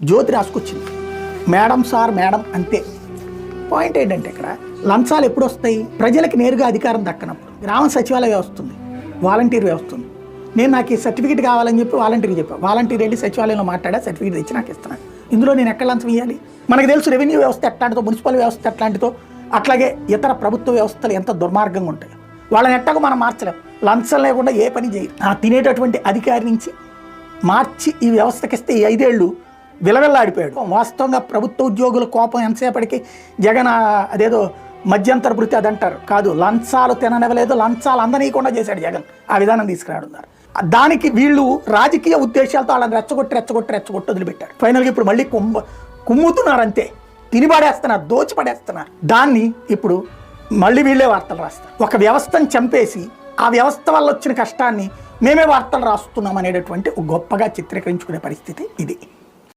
జ్యోతి రాసుకొచ్చింది, madam sir madam అంతే. Point ఏంటంటే ఇక్కడ లంచాలు ఎప్పుడు వస్తాయి? ప్రజలకు నేరుగా అధికారం దక్కనప్పుడు. గ్రామ సచివాలయ వ్యవస్థ ఉంది, వాలంటీర్ వ్యవస్థ ఉంది. నేను నాకు ఈ సర్టిఫికేట్ కావాలని చెప్పి వాలంటీర్కి చెప్పాను. వాలంటీర్ వెళ్ళి సచివాలయంలో మాట్లాడా, సర్టిఫికేట్ తెచ్చి నాకు ఇస్తున్నాను. ఇందులో నేను ఎక్కడ లంచం ఇవ్వాలి? మనకు తెలుసు రెవెన్యూ వ్యవస్థ ఎట్లాంటిదో, మున్సిపల్ వ్యవస్థ ఎట్లాంటిదో, అట్లాగే ఇతర ప్రభుత్వ వ్యవస్థలు ఎంత దుర్మార్గంగా ఉంటాయి. వాళ్ళని ఎట్టకు మనం మార్చలేం. లంచం లేకుండా ఏ పని చేయరు. ఆ తినేటటువంటి అధికారి నుంచి మార్చి ఈ వ్యవస్థకి ఇస్తే ఈ 5 ఏళ్ళు విలవిల్లాడిపోయాడు. వాస్తవంగా ప్రభుత్వ ఉద్యోగుల కోపం ఎంతసేపటికి జగన్ అదేదో మధ్యంతర వృత్తి అదంటారు కాదు, లంచాలు తిననివ్వలేదు, లంచాలు అందనీయకుండా చేశాడు జగన్. ఆ విధానం తీసుకురాడున్నారు. దానికి వీళ్ళు రాజకీయ ఉద్దేశాలతో వాళ్ళని రెచ్చగొట్టి వదిలిపెట్టారు. ఫైనల్గా ఇప్పుడు మళ్ళీ కుమ్ముతున్నారు అంతే, తినిపడేస్తున్నారు, దోచిపడేస్తున్నారు. దాన్ని ఇప్పుడు మళ్ళీ వీళ్ళే వార్తలు రాస్తారు. ఒక వ్యవస్థను చంపేసి ఆ వ్యవస్థ వల్ల వచ్చిన కష్టాన్ని మేమే వార్తలు రాస్తున్నాం అనేటటువంటి గొప్పగా చిత్రీకరించుకునే పరిస్థితి ఇది.